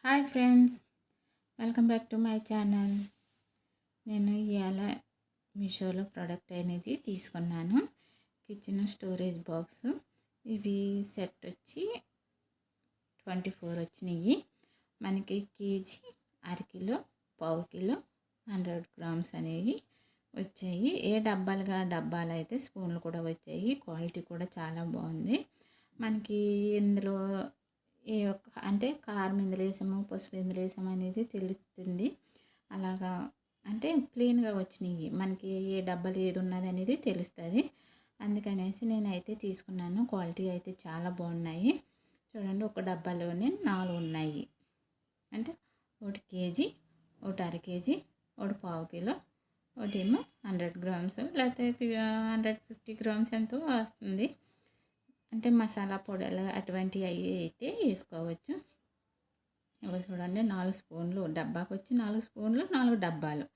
Hi friends, welcome back to my channel. నేను ఇవాళ మీషోలో ప్రోడక్ట్ అనేది తీసుకున్నాను. Kitchen storage box. ఇవి సెట్ వచ్చి 24 వచ్చినాయి. మనకి కేజీ, అరకిలో, పావు కిలో, 100 గ్రామ్స్ అనేవి వచ్చాయి. ఏ డబ్బాలు అయితే స్పూన్లు కూడా వచ్చాయి. క్వాలిటీ కూడా చాలా బాగుంది. మనకి ఇందులో ఏ ఒక్క అంటే కారం ఎందులో వేసాము, పసుపు ఎందులో వేసాము అనేది తెలుస్తుంది. అలాగా అంటే ప్లెయిన్గా వచ్చినాయి. మనకి ఏ డబ్బాలు ఏది ఉన్నది అనేది తెలుస్తుంది. అందుకనేసి నేనైతే తీసుకున్నాను. క్వాలిటీ అయితే చాలా బాగున్నాయి. చూడండి, ఒక డబ్బాలోనే 4 ఉన్నాయి. అంటే ఒకటి కేజీ, ఒకటి అర కేజీ, ఒకటి పావు కిలో, ఒకటేమో 100 గ్రామ్స్, లేకపోతే 150 గ్రామ్స్ ఎంతో వస్తుంది. అంటే మసాలా పొడులు అటువంటివి అయితే వేసుకోవచ్చు. ఇవి చూడండి, 4 స్పూన్లు, డబ్బాకి వచ్చి 4 స్పూన్లు, 4 డబ్బాలు.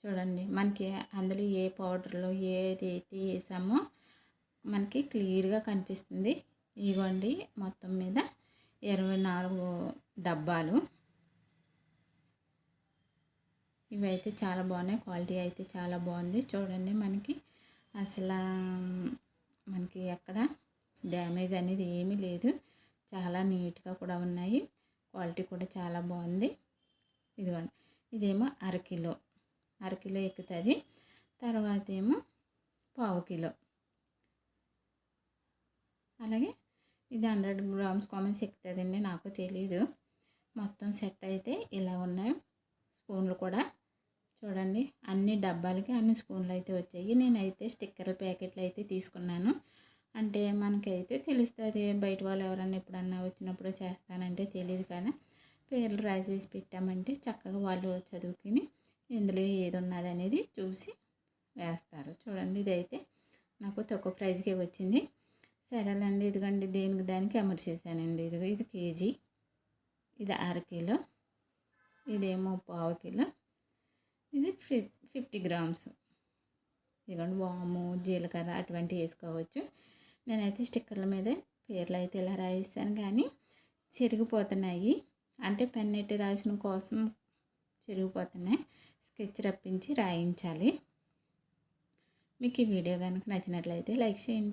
చూడండి, మనకి అందులో ఏ పౌడర్లో ఏది అయితే వేసామో మనకి క్లియర్గా కనిపిస్తుంది. ఇదిగోండి, మొత్తం మీద 24 డబ్బాలు. ఇవైతే చాలా బాగున్నాయి. క్వాలిటీ అయితే చాలా బాగుంది. చూడండి, మనకి ఎక్కడ డ్యామేజ్ అనేది ఏమీ లేదు. చాలా నీట్గా కూడా ఉన్నాయి. క్వాలిటీ కూడా చాలా బాగుంది. ఇదిగోండి, ఇదేమో అరకిలో ఎక్కుతుంది. తర్వాత ఏమో పావు కిలో, అలాగే ఇది 100 గ్రామ్స్ కామెంట్స్ ఎక్కుతుందండి, నాకు తెలీదు. మొత్తం సెట్ అయితే ఇలా ఉన్నాయి. స్పూన్లు కూడా చూడండి, అన్ని డబ్బాలకి అన్ని స్పూన్లు అయితే వచ్చాయి. నేనైతే స్టిక్కర్ల ప్యాకెట్లు అయితే తీసుకున్నాను. అంటే మనకైతే తెలుస్తుంది. బయట వాళ్ళు ఎవరన్నా ఎప్పుడన్నా వచ్చినప్పుడు చేస్తానంటే తెలియదు కదా, పేర్లు రాసేసి పెట్టామంటే చక్కగా వాళ్ళు చదువుకుని ఇందులో ఏది ఉన్నది అనేది చూసి వేస్తారు. చూడండి, ఇదైతే నాకు తక్కువ ప్రైస్కే వచ్చింది. సరేనండి, ఇదిగోండి, దేనికి దానికి అమర్చేసానండి. ఇది కేజీ, ఇది అరకిలో, ఇదేమో పావు కిలో, ఇది 50 గ్రామ్స్. ఇదిగోండి, వాము, జీలకర్ర అటువంటివి వేసుకోవచ్చు. నేనైతే స్టిక్కర్ల మీద పేర్లు అయితే ఇలా రాయిస్తాను, కానీ చిరిగిపోతున్నాయి. అంటే పెన్నెట్టి రాసిన కోసం చిరిగిపోతున్నాయి. స్కెచ్ రప్పించి రాయించాలి. మీకు ఈ వీడియో కనుక నచ్చినట్లయితే లైక్ చేయండి.